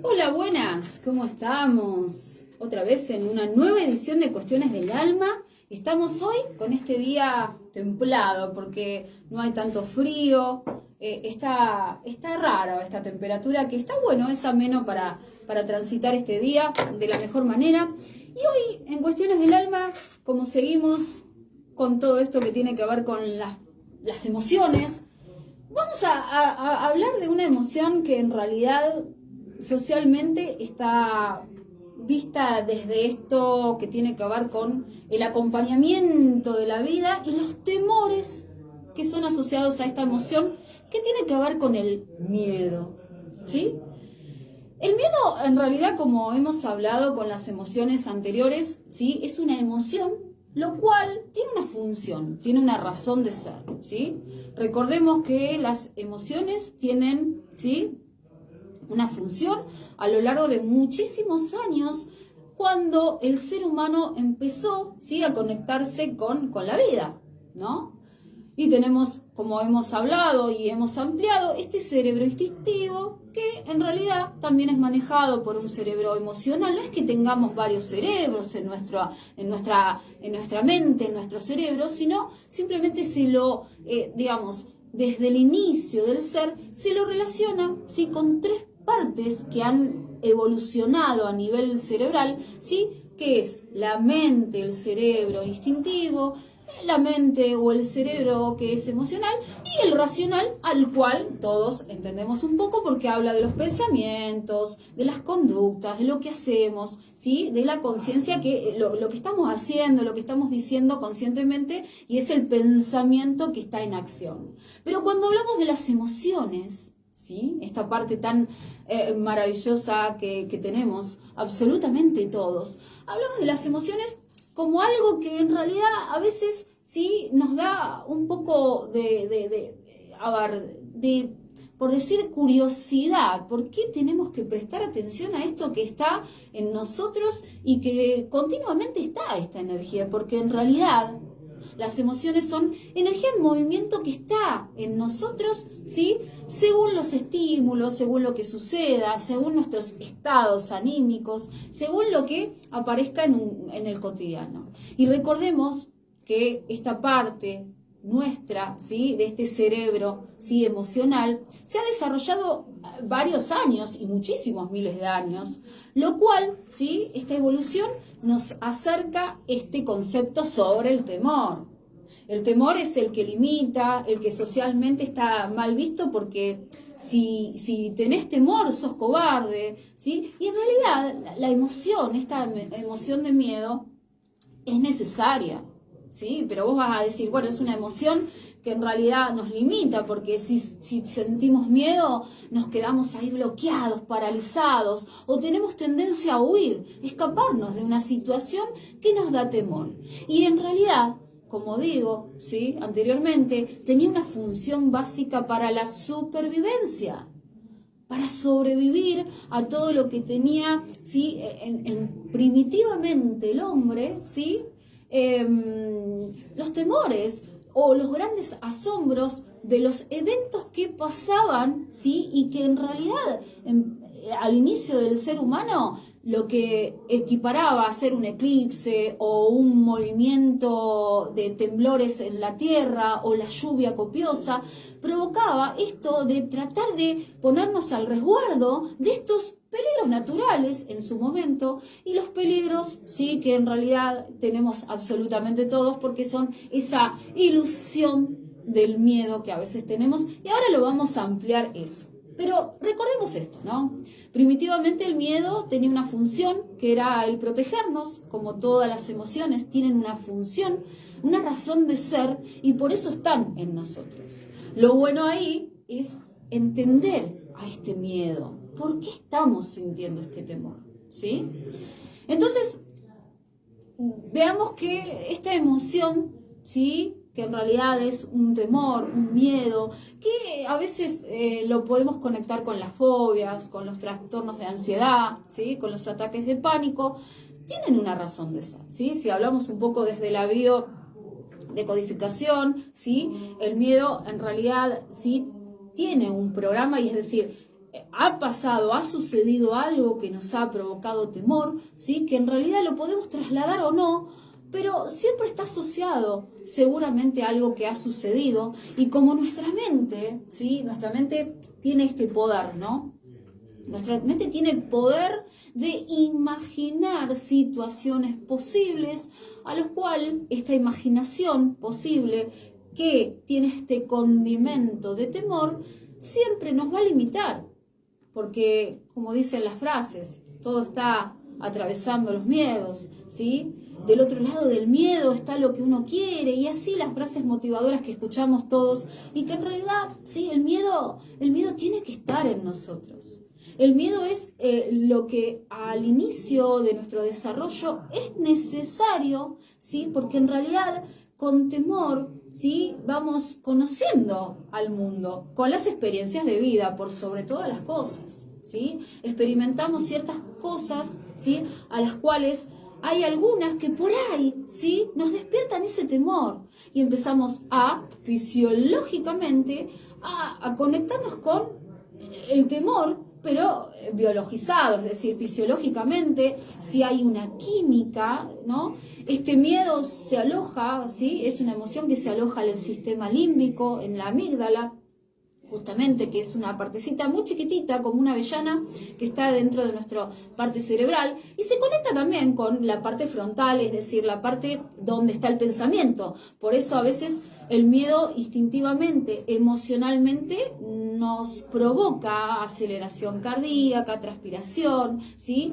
Hola, buenas, ¿cómo estamos? Otra vez en una nueva edición de Cuestiones del Alma. Estamos hoy con este día templado porque no hay tanto frío, está rara esta temperatura que está bueno, es ameno para transitar este día de la mejor manera. Y hoy en Cuestiones del Alma, como seguimos con todo esto que tiene que ver con las emociones, vamos a hablar de una emoción que en realidad socialmente está vista desde esto que tiene que ver con el acompañamiento de la vida y los temores que son asociados a esta emoción, que tiene que ver con el miedo, ¿sí? El miedo, en realidad, como hemos hablado con las emociones anteriores, ¿sí? Es una emoción, lo cual tiene una función, tiene una razón de ser, ¿sí? Recordemos que las emociones tienen, ¿sí?, una función a lo largo de muchísimos años, cuando el ser humano empezó, ¿sí?, a conectarse con la vida, ¿no? Y tenemos, como hemos hablado y hemos ampliado, este cerebro instintivo que en realidad también es manejado por un cerebro emocional. No es que tengamos varios cerebros en nuestra mente, en nuestro cerebro, sino simplemente digamos, desde el inicio del ser, se lo relaciona, ¿sí?, con tres partes que han evolucionado a nivel cerebral, ¿sí?, que es la mente, el cerebro instintivo, la mente o el cerebro que es emocional, y el racional, al cual todos entendemos un poco porque habla de los pensamientos, de las conductas, de lo que hacemos, ¿sí?, de la conciencia, que lo que estamos haciendo, lo que estamos diciendo conscientemente, y es el pensamiento que está en acción. Pero cuando hablamos de las emociones, ¿sí?, esta parte tan maravillosa que tenemos absolutamente todos, hablamos de las emociones como algo que en realidad a veces sí nos da un poco por decir, curiosidad. ¿Por qué tenemos que prestar atención a esto que está en nosotros y que continuamente está esta energía? Porque en realidad las emociones son energía en movimiento que está en nosotros, ¿sí?, según los estímulos, según lo que suceda, según nuestros estados anímicos, según lo que aparezca en el cotidiano. Y recordemos que esta parte nuestra, ¿sí?, de este cerebro, ¿sí?, emocional, se ha desarrollado varios años y muchísimos miles de años, lo cual, ¿sí?, esta evolución nos acerca este concepto sobre el temor. El temor es el que limita, el que socialmente está mal visto, porque si tenés temor sos cobarde, ¿sí? Y en realidad la emoción, esta emoción de miedo, es necesaria, ¿sí? Pero vos vas a decir, bueno, es una emoción que en realidad nos limita, porque si sentimos miedo nos quedamos ahí bloqueados, paralizados, o tenemos tendencia a huir, escaparnos de una situación que nos da temor. Y en realidad, como digo, ¿sí?, anteriormente, tenía una función básica para la supervivencia, para sobrevivir a todo lo que tenía, ¿sí?, primitivamente el hombre, ¿sí?, los temores o los grandes asombros de los eventos que pasaban, ¿sí?, y que en realidad al inicio del ser humano lo que equiparaba a ser un eclipse o un movimiento de temblores en la tierra o la lluvia copiosa, provocaba esto de tratar de ponernos al resguardo de estos peligros naturales en su momento, y los peligros, sí, que en realidad tenemos absolutamente todos, porque son esa ilusión del miedo que a veces tenemos, y ahora lo vamos a ampliar eso. Pero recordemos esto, ¿no? Primitivamente el miedo tenía una función, que era el protegernos. Como todas las emociones tienen una función, una razón de ser, y por eso están en nosotros. Lo bueno ahí es entender a este miedo. ¿Por qué estamos sintiendo este temor? ¿sí? Entonces, veamos que esta emoción, ¿sí?, que en realidad es un temor, un miedo, que a veces lo podemos conectar con las fobias, con los trastornos de ansiedad, ¿sí?, con los ataques de pánico, tienen una razón de ser, ¿sí? Si hablamos un poco desde la biodecodificación, ¿sí?, el miedo en realidad sí tiene un programa, y es decir, ha pasado, ha sucedido algo que nos ha provocado temor, ¿sí?, que en realidad lo podemos trasladar o no, pero siempre está asociado seguramente a algo que ha sucedido, y como nuestra mente, ¿sí?, nuestra mente tiene este poder, ¿no? Nuestra mente tiene poder de imaginar situaciones posibles, a los cuales esta imaginación posible, que tiene este condimento de temor, siempre nos va a limitar. Porque, como dicen las frases, todo está atravesando los miedos, ¿sí? Del otro lado del miedo está lo que uno quiere, y así las frases motivadoras que escuchamos todos, y que en realidad, ¿sí?, el miedo tiene que estar en nosotros. El miedo es lo que al inicio de nuestro desarrollo es necesario, ¿sí?, porque en realidad con temor, ¿sí?, vamos conociendo al mundo, con las experiencias de vida, por sobre todas las cosas, ¿sí? Experimentamos ciertas cosas, ¿sí?, a las cuales hay algunas que por ahí, ¿sí?, nos despiertan ese temor, y empezamos fisiológicamente a conectarnos con el temor, pero biologizado, es decir, fisiológicamente, si hay una química, ¿no? Este miedo se aloja, ¿sí?, es una emoción que se aloja en el sistema límbico, en la amígdala, justamente, que es una partecita muy chiquitita, como una avellana, que está dentro de nuestra parte cerebral, y se conecta también con la parte frontal, es decir, la parte donde está el pensamiento. Por eso a veces el miedo instintivamente, emocionalmente, nos provoca aceleración cardíaca, transpiración, ¿sí?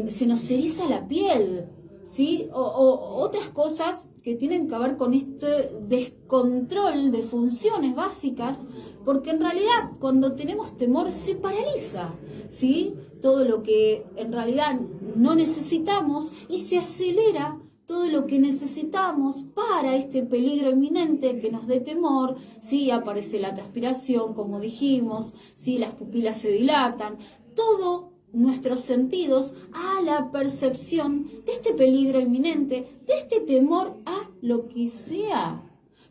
Se nos eriza la piel, ¿sí? O otras cosas que tienen que ver con este descontrol de funciones básicas, porque en realidad cuando tenemos temor se paraliza, ¿sí?, todo lo que en realidad no necesitamos, y se acelera todo lo que necesitamos para este peligro inminente que nos dé temor, ¿sí? Aparece la transpiración, como dijimos, ¿sí?, las pupilas se dilatan, todo nuestros sentidos a la percepción de este peligro inminente, de este temor a lo que sea.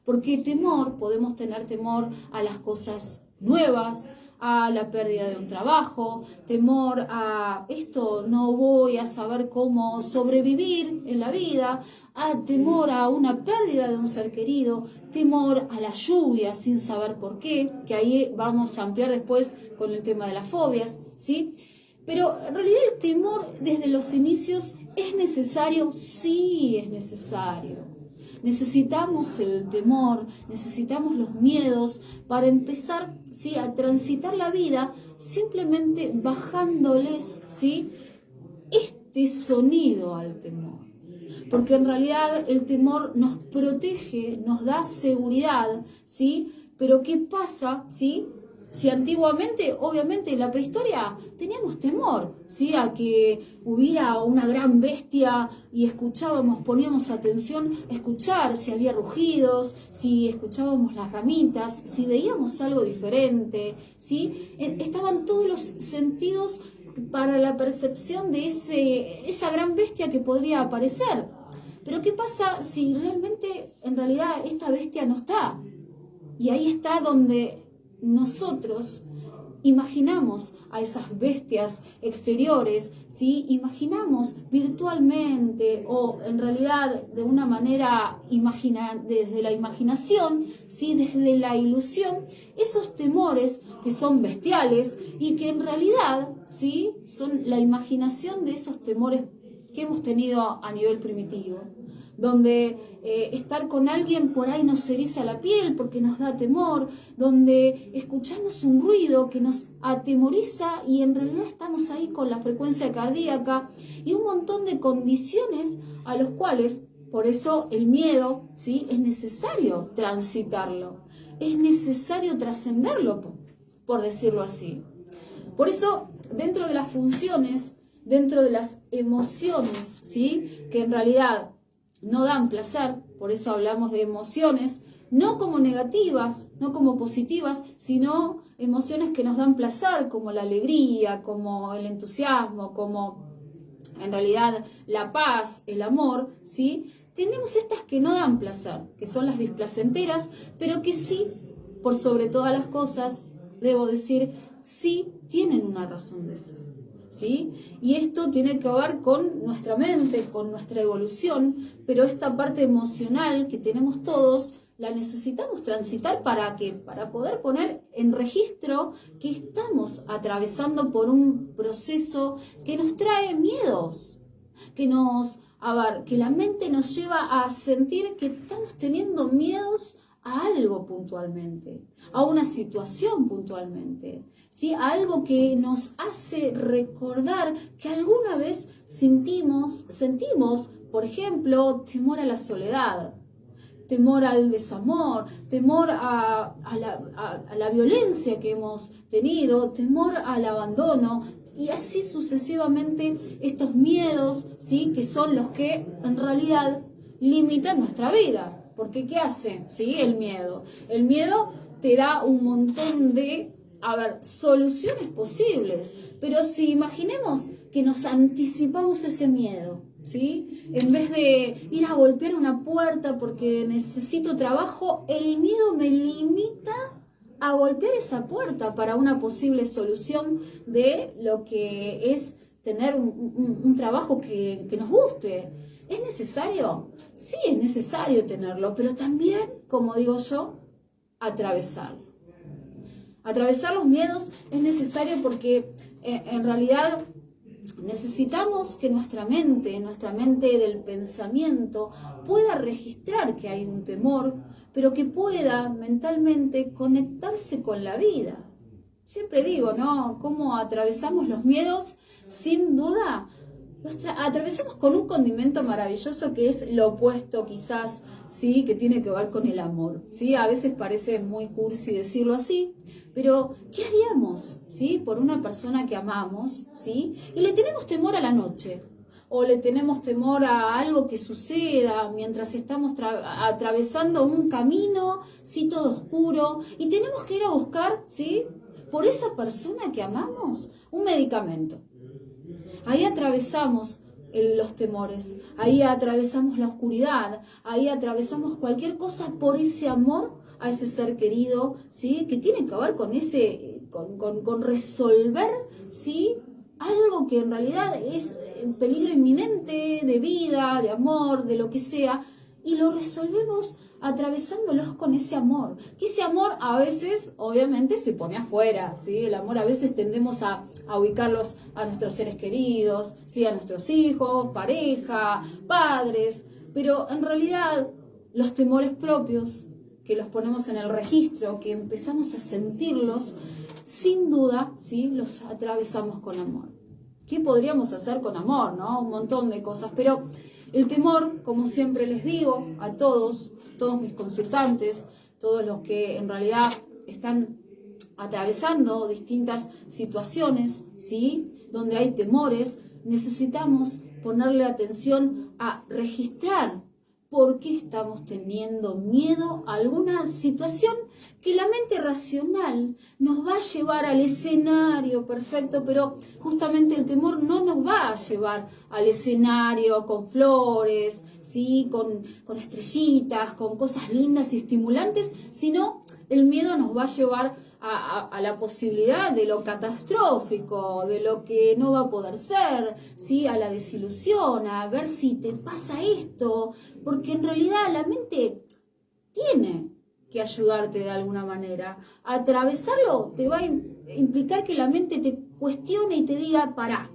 Porque temor, podemos tener temor a las cosas nuevas, a la pérdida de un trabajo, temor a esto, no voy a saber cómo sobrevivir en la vida, a temor a una pérdida de un ser querido, temor a la lluvia sin saber por qué, que ahí vamos a ampliar después con el tema de las fobias, ¿sí? Pero en realidad el temor desde los inicios es necesario, sí es necesario. Necesitamos el temor, necesitamos los miedos para empezar, ¿sí?, a transitar la vida, simplemente bajándoles, ¿sí?, este sonido al temor. Porque en realidad el temor nos protege, nos da seguridad, ¿sí? Pero ¿qué pasa, ¿sí?, si antiguamente, obviamente en la prehistoria, teníamos temor, ¿sí?, a que hubiera una gran bestia y escuchábamos, poníamos atención a escuchar si había rugidos, si escuchábamos las ramitas, si veíamos algo diferente, ¿sí? Estaban todos los sentidos para la percepción de esa gran bestia que podría aparecer. Pero ¿qué pasa si realmente, en realidad, esta bestia no está? Y ahí está donde nosotros imaginamos a esas bestias exteriores, ¿sí? Imaginamos virtualmente o en realidad de una manera desde la imaginación, ¿sí?, desde la ilusión, esos temores que son bestiales y que en realidad, ¿sí?, son la imaginación de esos temores que hemos tenido a nivel primitivo, donde estar con alguien por ahí nos eriza la piel porque nos da temor, donde escuchamos un ruido que nos atemoriza y en realidad estamos ahí con la frecuencia cardíaca y un montón de condiciones a los cuales, por eso el miedo, ¿sí?, es necesario transitarlo, es necesario trascenderlo, por decirlo así. Por eso, dentro de las funciones dentro de las emociones, ¿sí? Que en realidad no dan placer, por eso hablamos de emociones, no como negativas, no como positivas, sino emociones que nos dan placer, como la alegría, como el entusiasmo, como en realidad la paz, el amor, ¿sí? Tenemos estas que no dan placer, que son las displacenteras, pero que sí, por sobre todas las cosas, debo decir, sí tienen una razón de ser, ¿sí? Y esto tiene que ver con nuestra mente, con nuestra evolución, pero esta parte emocional que tenemos todos, la necesitamos transitar ¿para qué? Para poder poner en registro que estamos atravesando por un proceso que nos trae miedos, que la mente nos lleva a sentir que estamos teniendo miedos a algo puntualmente, a una situación puntualmente, ¿sí? A algo que nos hace recordar que alguna vez sentimos, por ejemplo, temor a la soledad, temor al desamor, temor a la violencia que hemos tenido, temor al abandono, y así sucesivamente estos miedos, ¿sí? Que son los que en realidad limitan nuestra vida. Porque ¿qué hace? ¿Sí? El miedo. El miedo te da un montón de, soluciones posibles. Pero si imaginemos que nos anticipamos ese miedo, ¿sí? En vez de ir a golpear una puerta porque necesito trabajo, el miedo me limita a golpear esa puerta para una posible solución de lo que es tener un trabajo que nos guste. ¿Es necesario? Sí, es necesario tenerlo, pero también, como digo yo, atravesarlo. Atravesar los miedos es necesario porque en realidad necesitamos que nuestra mente del pensamiento, pueda registrar que hay un temor, pero que pueda mentalmente conectarse con la vida. Siempre digo, ¿no? ¿Cómo atravesamos los miedos? Sin duda, atravesamos con un condimento maravilloso que es lo opuesto quizás, ¿sí? Que tiene que ver con el amor, ¿sí? A veces parece muy cursi decirlo así, pero ¿qué haríamos, ¿sí? Por una persona que amamos, ¿sí? Y le tenemos temor a la noche, o le tenemos temor a algo que suceda mientras estamos atravesando un camino, ¿sí? Todo oscuro, y tenemos que ir a buscar, ¿sí? Por esa persona que amamos, un medicamento. Ahí atravesamos los temores, ahí atravesamos la oscuridad, ahí atravesamos cualquier cosa por ese amor a ese ser querido, ¿sí? Que tiene que ver con resolver, ¿sí? Algo que en realidad es peligro inminente de vida, de amor, de lo que sea, y lo resolvemos atravesándolos con ese amor. Que ese amor a veces, obviamente, se pone afuera, ¿sí? El amor a veces tendemos a ubicarlos a nuestros seres queridos, ¿sí? A nuestros hijos, pareja, padres, pero en realidad los temores propios, que los ponemos en el registro, que empezamos a sentirlos, sin duda, ¿sí? Los atravesamos con amor. ¿Qué podríamos hacer con amor, no? Un montón de cosas, pero el temor, como siempre les digo a todos mis consultantes, todos los que en realidad están atravesando distintas situaciones, ¿sí? Donde hay temores, necesitamos ponerle atención a registrar por qué estamos teniendo miedo a alguna situación que la mente racional nos va a llevar al escenario perfecto, pero justamente el temor no nos va a llevar al escenario con flores, ¿sí? con estrellitas, con cosas lindas y estimulantes, sino el miedo nos va a llevar a la posibilidad de lo catastrófico, de lo que no va a poder ser, ¿sí? A la desilusión, a ver si te pasa esto, porque en realidad la mente tiene que ayudarte de alguna manera. Atravesarlo te va a implicar que la mente te cuestione y te diga, pará,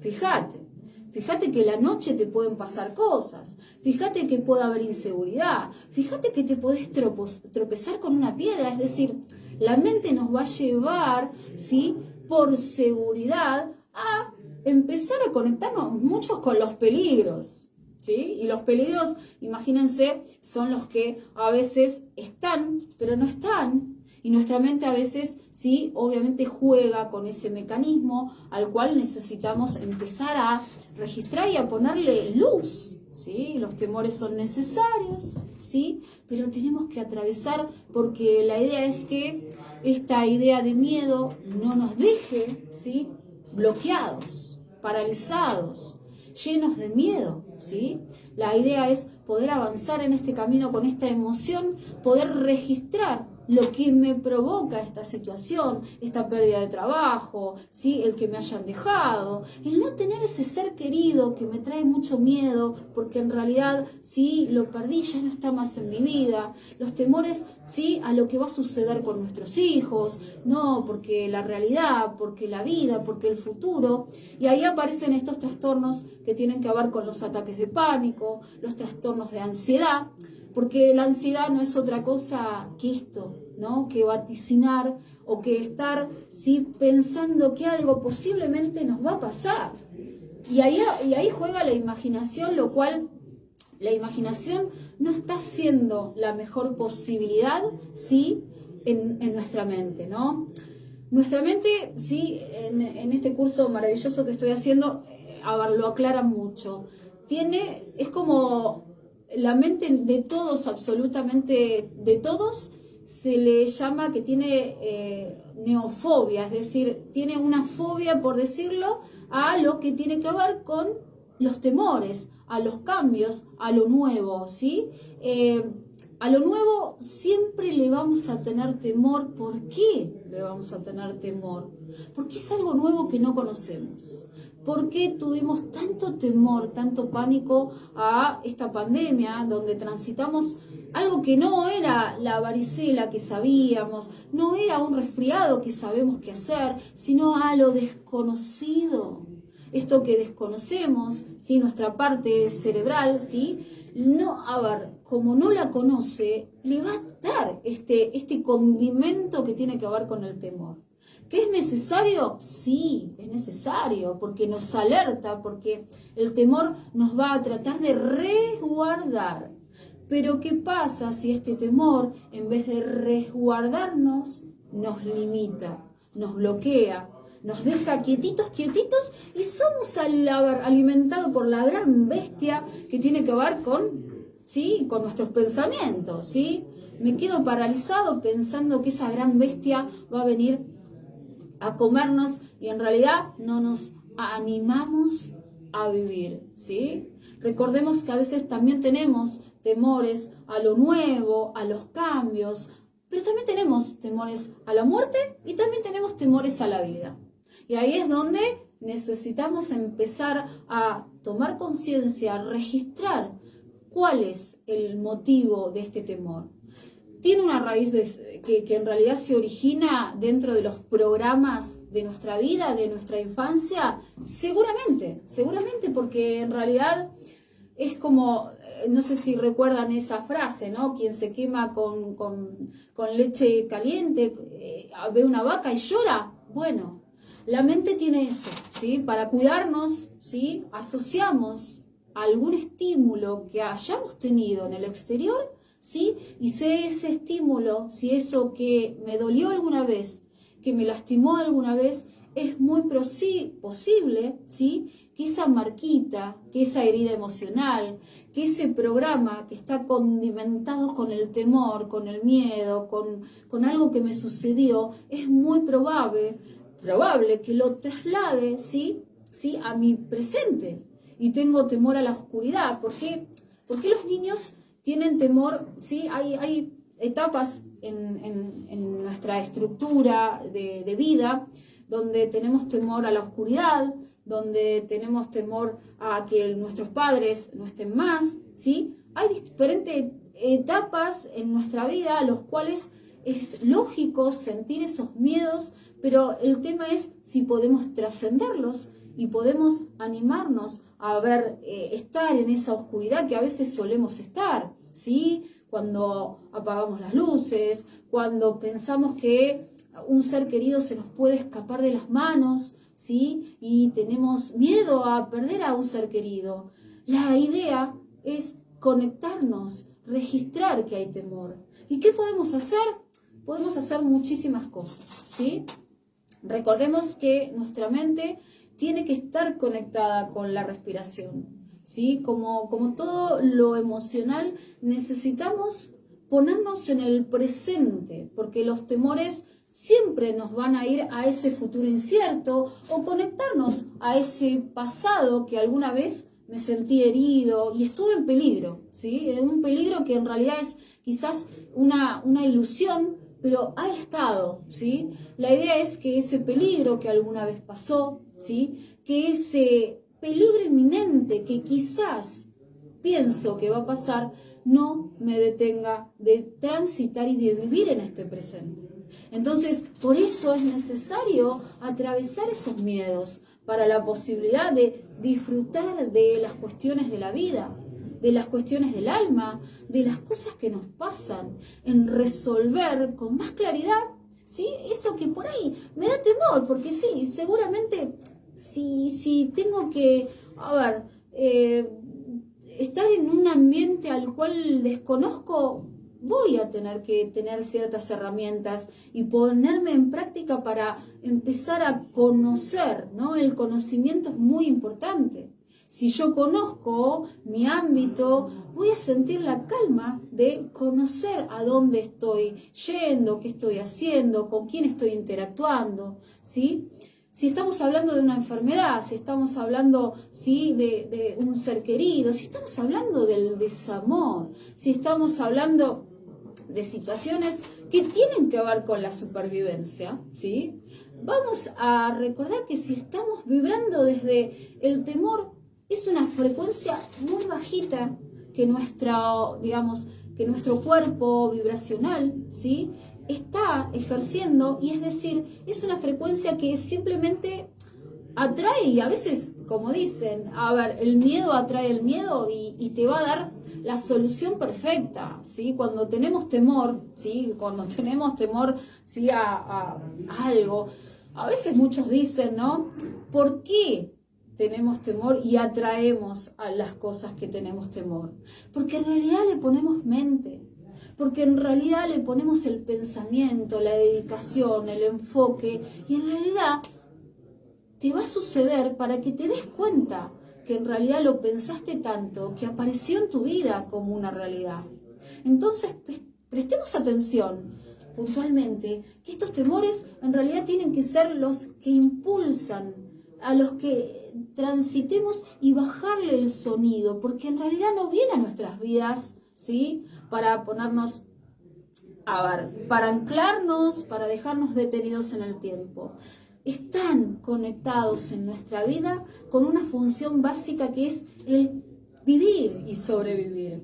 fíjate que la noche te pueden pasar cosas, fíjate que puede haber inseguridad, fíjate que te podés tropezar con una piedra, es decir, la mente nos va a llevar, ¿sí? Por seguridad a empezar a conectarnos muchos con los peligros, ¿sí? Y los peligros, imagínense, son los que a veces están, pero no están. Y nuestra mente a veces, sí, obviamente juega con ese mecanismo al cual necesitamos empezar a registrar y a ponerle luz, ¿sí? Los temores son necesarios, ¿sí? Pero tenemos que atravesar, porque la idea es que esta idea de miedo no nos deje, ¿sí?, bloqueados, paralizados, llenos de miedo, ¿sí? La idea es poder avanzar en este camino con esta emoción, poder registrar lo que me provoca esta situación, esta pérdida de trabajo, ¿sí?, el que me hayan dejado, el no tener ese ser querido que me trae mucho miedo, porque en realidad, sí, lo perdí, ya no está más en mi vida, los temores, sí, a lo que va a suceder con nuestros hijos, no, porque la realidad, porque la vida, porque el futuro, y ahí aparecen estos trastornos que tienen que ver con los ataques de pánico, los trastornos de ansiedad, porque la ansiedad no es otra cosa que esto, ¿no?, que vaticinar o que estar, ¿sí?, pensando que algo posiblemente nos va a pasar. Y ahí juega la imaginación, lo cual la imaginación no está siendo la mejor posibilidad, ¿sí?, en nuestra mente, ¿no? Nuestra mente, sí, en este curso maravilloso que estoy haciendo, lo aclara mucho. Es como la mente de todos, absolutamente de todos, se le llama que tiene neofobia, es decir, tiene una fobia, por decirlo, a lo que tiene que ver con los temores, a los cambios, a lo nuevo, ¿sí? A lo nuevo siempre le vamos a tener temor. ¿Por qué le vamos a tener temor? Porque es algo nuevo que no conocemos. ¿Por qué tuvimos tanto temor, tanto pánico a esta pandemia donde transitamos algo que no era la varicela que sabíamos, no era un resfriado que sabemos qué hacer, sino a lo desconocido? Esto que desconocemos, ¿sí?, nuestra parte cerebral, ¿sí?, no, como no la conoce, le va a dar este condimento que tiene que ver con el temor. ¿Qué es necesario? Sí, es necesario, porque nos alerta, porque el temor nos va a tratar de resguardar. Pero ¿qué pasa si este temor, en vez de resguardarnos, nos limita, nos bloquea, nos deja quietitos y somos alimentados por la gran bestia que tiene que ver con, ¿sí?, con nuestros pensamientos, ¿sí? Me quedo paralizado pensando que esa gran bestia va a venir a comernos y en realidad no nos animamos a vivir, ¿sí? Recordemos que a veces también tenemos temores a lo nuevo, a los cambios, pero también tenemos temores a la muerte y también tenemos temores a la vida. Y ahí es donde necesitamos empezar a tomar conciencia, a registrar cuál es el motivo de este temor. Tiene una raíz que en realidad se origina dentro de los programas de nuestra vida, de nuestra infancia, seguramente, porque en realidad es como, no sé si recuerdan esa frase, ¿no? Quien se quema con leche caliente, ve una vaca y llora. Bueno, la mente tiene eso, ¿sí? Para cuidarnos, ¿sí?, asociamos algún estímulo que hayamos tenido en el exterior, ¿sí? Y si ese estímulo, si eso que me dolió alguna vez, que me lastimó alguna vez, es muy posible, ¿sí?, que esa marquita, que esa herida emocional, que ese programa que está condimentado con el temor, con el miedo, con algo que me sucedió, es muy probable que lo traslade, ¿sí?, a mi presente. Y tengo temor a la oscuridad. ¿Por qué? Porque los niños tienen temor, ¿sí? Hay etapas en nuestra estructura de vida donde tenemos temor a la oscuridad, donde tenemos temor a que nuestros padres no estén más, ¿sí? Hay diferentes etapas en nuestra vida a los cuales es lógico sentir esos miedos, pero el tema es si podemos trascenderlos y podemos animarnos a ver, estar en esa oscuridad que a veces solemos estar, ¿sí? Cuando apagamos las luces, cuando pensamos que un ser querido se nos puede escapar de las manos, ¿sí? Y tenemos miedo a perder a un ser querido. La idea es conectarnos, registrar que hay temor. ¿Y qué podemos hacer? podemos hacer muchísimas cosas, ¿sí? Recordemos que nuestra mente tiene que estar conectada con la respiración, ¿sí? Como todo lo emocional, necesitamos ponernos en el presente, porque los temores siempre nos van a ir a ese futuro incierto o conectarnos a ese pasado que alguna vez me sentí herido y estuve en peligro, ¿sí? En un peligro que en realidad es quizás una ilusión, pero ha estado, ¿sí? La idea es que ese peligro que alguna vez pasó, ¿sí? Que ese peligro inminente que quizás pienso que va a pasar, no me detenga de transitar y de vivir en este presente. Entonces, por eso es necesario atravesar esos miedos para la posibilidad de disfrutar de las cuestiones de la vida, de las cuestiones del alma, de las cosas que nos pasan, en resolver con más claridad, ¿sí? Eso que por ahí me da temor, porque sí, seguramente si tengo que, estar en un ambiente al cual desconozco, voy a tener que tener ciertas herramientas y ponerme en práctica para empezar a conocer, ¿no? El conocimiento es muy importante. Si yo conozco mi ámbito, voy a sentir la calma de conocer a dónde estoy yendo, qué estoy haciendo, con quién estoy interactuando, ¿sí? Si estamos hablando de una enfermedad, si estamos hablando, ¿sí?, de un ser querido, si estamos hablando del desamor, si estamos hablando de situaciones que tienen que ver con la supervivencia, ¿sí? Vamos a recordar que si estamos vibrando desde el temor, es una frecuencia muy bajita que que nuestro cuerpo vibracional, ¿sí?, está ejerciendo, y es decir, es una frecuencia que simplemente atrae, y a veces, como dicen, el miedo atrae el miedo y te va a dar la solución perfecta, ¿sí? Cuando tenemos temor, ¿sí? ¿Sí?, a algo, a veces muchos dicen, ¿no? ¿Por qué tenemos temor y atraemos a las cosas que tenemos temor? Porque en realidad le ponemos mente. Porque en realidad le ponemos el pensamiento, la dedicación, el enfoque, y en realidad te va a suceder para que te des cuenta que en realidad lo pensaste tanto que apareció en tu vida como una realidad. Entonces, prestemos atención puntualmente que estos temores en realidad tienen que ser los que impulsan a los que transitemos y bajarle el sonido, porque en realidad no viene a nuestras vidas, ¿sí?, para ponernos, para anclarnos, para dejarnos detenidos en el tiempo. Están conectados en nuestra vida con una función básica que es el vivir y sobrevivir.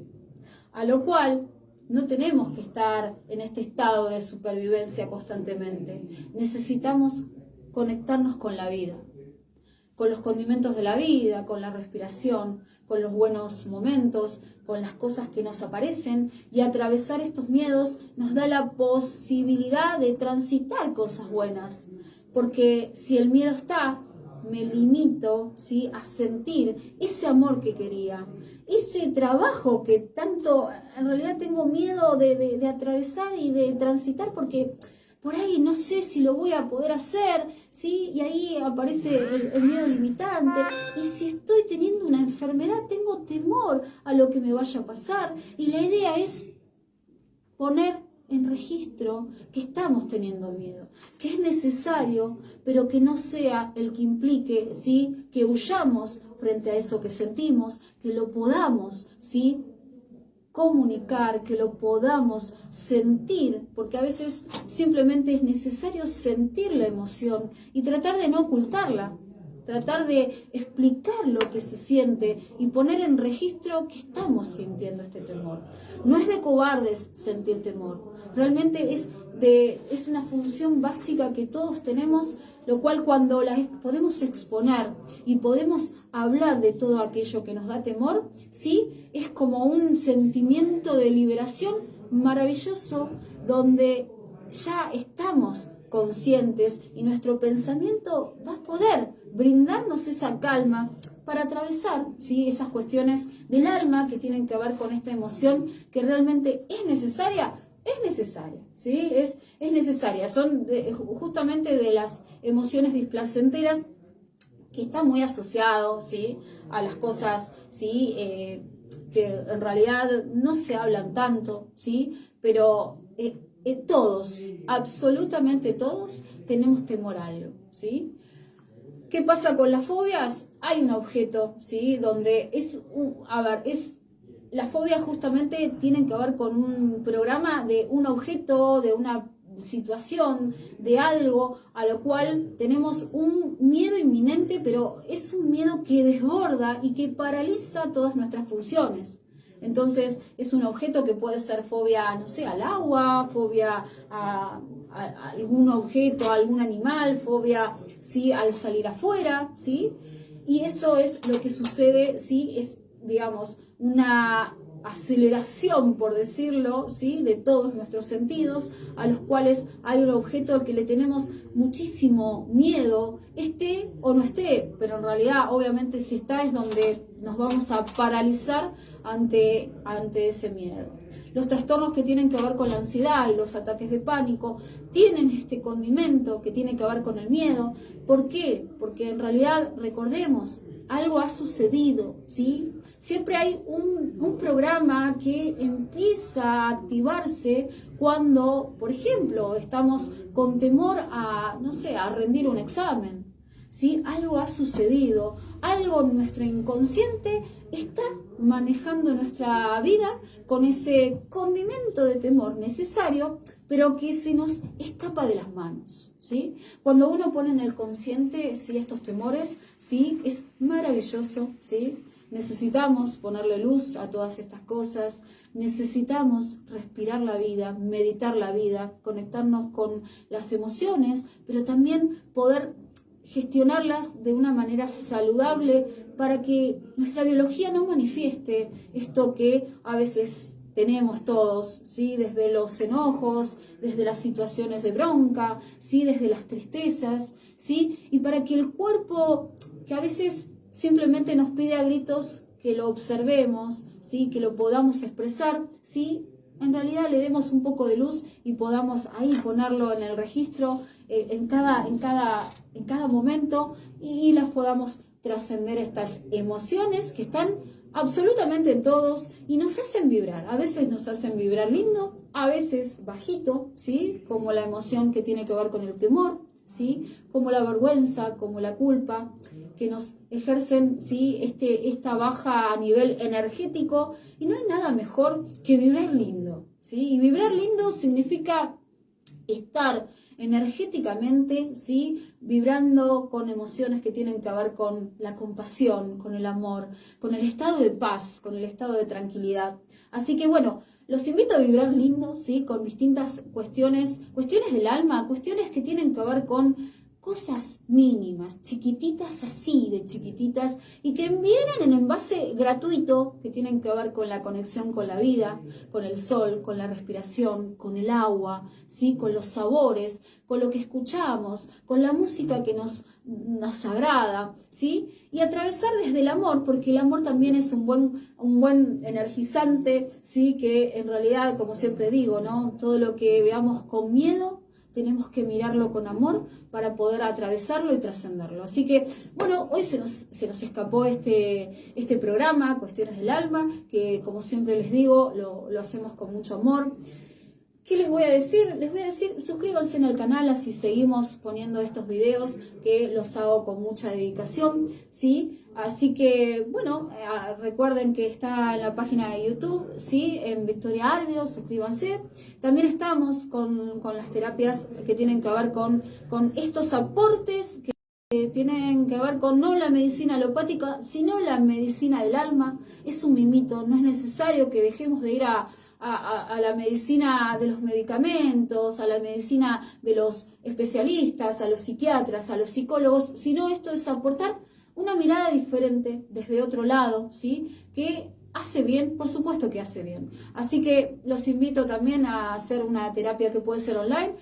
A lo cual no tenemos que estar en este estado de supervivencia constantemente. Necesitamos conectarnos con la vida, con los condimentos de la vida, con la respiración, con los buenos momentos, con las cosas que nos aparecen, y atravesar estos miedos nos da la posibilidad de transitar cosas buenas, porque si el miedo está, me limito, ¿sí?, a sentir ese amor que quería, ese trabajo que tanto en realidad tengo miedo de atravesar y de transitar, porque por ahí no sé si lo voy a poder hacer, ¿sí? Y ahí aparece el miedo limitante. Y si estoy teniendo una enfermedad, tengo temor a lo que me vaya a pasar. Y la idea es poner en registro que estamos teniendo miedo, que es necesario, pero que no sea el que implique, ¿sí?, que huyamos frente a eso que sentimos, que lo podamos, ¿sí?, comunicar, que lo podamos sentir, porque a veces simplemente es necesario sentir la emoción y tratar de no ocultarla, tratar de explicar lo que se siente y poner en registro que estamos sintiendo este temor. No es de cobardes sentir temor, realmente es una función básica que todos tenemos, lo cual cuando la podemos exponer y podemos hablar de todo aquello que nos da temor, ¿sí?, es como un sentimiento de liberación maravilloso, donde ya estamos conscientes y nuestro pensamiento va a poder brindarnos esa calma para atravesar, ¿sí?, esas cuestiones del alma que tienen que ver con esta emoción que realmente es necesaria, es necesaria, ¿sí? Es necesaria. Son justamente de las emociones displacenteras que está muy asociado, ¿sí? A las cosas, ¿sí? Que en realidad no se hablan tanto, ¿sí? Pero todos, absolutamente todos, tenemos temor a algo, ¿sí? ¿Qué pasa con las fobias? Hay un objeto, ¿sí? Donde las fobias justamente tienen que ver con un programa de un objeto, de una situación, de algo a lo cual tenemos un miedo inminente, pero es un miedo que desborda y que paraliza todas nuestras funciones. Entonces es un objeto que puede ser fobia, no sé, al agua, fobia a algún objeto, a algún animal, fobia, ¿sí? Al salir afuera, ¿sí? Y eso es lo que sucede, ¿sí? Es, digamos, una aceleración, por decirlo, ¿sí? De todos nuestros sentidos, a los cuales hay un objeto al que le tenemos muchísimo miedo, esté o no esté, pero en realidad, obviamente, si está es donde nos vamos a paralizar ante ese miedo. Los trastornos que tienen que ver con la ansiedad y los ataques de pánico tienen este condimento que tiene que ver con el miedo. ¿Por qué? Porque en realidad, recordemos, algo ha sucedido, ¿sí? Siempre hay un programa que empieza a activarse cuando, por ejemplo, estamos con temor a, no sé, a rendir un examen, ¿sí? Algo ha sucedido, algo en nuestro inconsciente está manejando nuestra vida con ese condimento de temor necesario, pero que se nos escapa de las manos, ¿sí? Cuando uno pone en el consciente, ¿sí? Estos temores, ¿sí? Es maravilloso, ¿sí? Necesitamos ponerle luz a todas estas cosas, necesitamos respirar la vida, meditar la vida, conectarnos con las emociones, pero también poder gestionarlas de una manera saludable para que nuestra biología no manifieste esto que a veces tenemos todos, ¿sí? Desde los enojos, desde las situaciones de bronca, ¿sí? Desde las tristezas, ¿sí? Y para que el cuerpo, que a veces simplemente nos pide a gritos que lo observemos, ¿sí? Que lo podamos expresar, ¿sí? En realidad le demos un poco de luz y podamos ahí ponerlo en el registro en cada momento y las podamos trascender estas emociones que están absolutamente en todos y nos hacen vibrar. A veces nos hacen vibrar lindo, a veces bajito, ¿sí? Como la emoción que tiene que ver con el temor, ¿sí? Como la vergüenza, como la culpa, que nos ejercen, ¿sí? Esta baja a nivel energético, y no hay nada mejor que vibrar lindo, ¿sí? Y vibrar lindo significa estar energéticamente, ¿sí? Vibrando con emociones que tienen que ver con la compasión, con el amor, con el estado de paz, con el estado de tranquilidad. Así que bueno, los invito a vibrar lindo, ¿sí? Con distintas cuestiones del alma, cuestiones que tienen que ver con cosas mínimas, chiquititas así de chiquititas, y que vienen en envase gratuito, que tienen que ver con la conexión con la vida, con el sol, con la respiración, con el agua, ¿sí? Con los sabores, con lo que escuchamos, con la música que nos agrada, ¿sí? Y atravesar desde el amor, porque el amor también es un buen energizante, ¿sí? Que en realidad, como siempre digo, ¿no? Todo lo que veamos con miedo, tenemos que mirarlo con amor para poder atravesarlo y trascenderlo. Así que, bueno, hoy se nos escapó este programa, Cuestiones del Alma, que como siempre les digo, lo hacemos con mucho amor. ¿Qué les voy a decir? Les voy a decir, suscríbanse en el canal, así seguimos poniendo estos videos que los hago con mucha dedicación, ¿sí? Así que, bueno, recuerden que está en la página de YouTube, ¿sí? En Victoria Arbido, suscríbanse. También estamos con las terapias que tienen que ver con estos aportes que tienen que ver con no la medicina alopática, sino la medicina del alma. Es un mimito, no es necesario que dejemos de ir a la medicina de los medicamentos, a la medicina de los especialistas, a los psiquiatras, a los psicólogos, sino esto es aportar una mirada diferente desde otro lado, ¿sí? Que ¿Hace bien? Por supuesto que hace bien. Así que los invito también a hacer una terapia que puede ser online.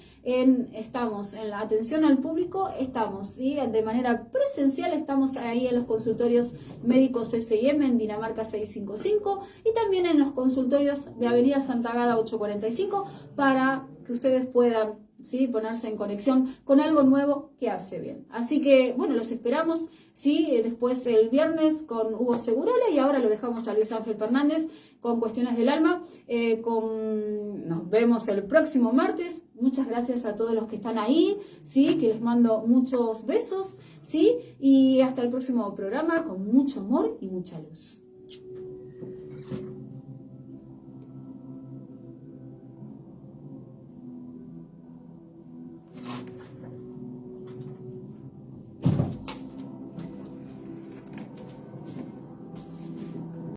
Estamos en la atención al público, estamos ¿sí? De manera presencial, estamos ahí en los consultorios médicos S&M en Dinamarca 655 y también en los consultorios de Avenida Santa Agata 845 para que ustedes puedan ¿sí? ponerse en conexión con algo nuevo que hace bien. Así que, bueno, los esperamos, ¿sí? Después el viernes con Hugo Segurola y ahora lo dejamos a Luis Ángel Fernández con Cuestiones del Alma. Nos vemos el próximo martes. Muchas gracias a todos los que están ahí, ¿sí? Que les mando muchos besos, ¿sí? Y hasta el próximo programa con mucho amor y mucha luz.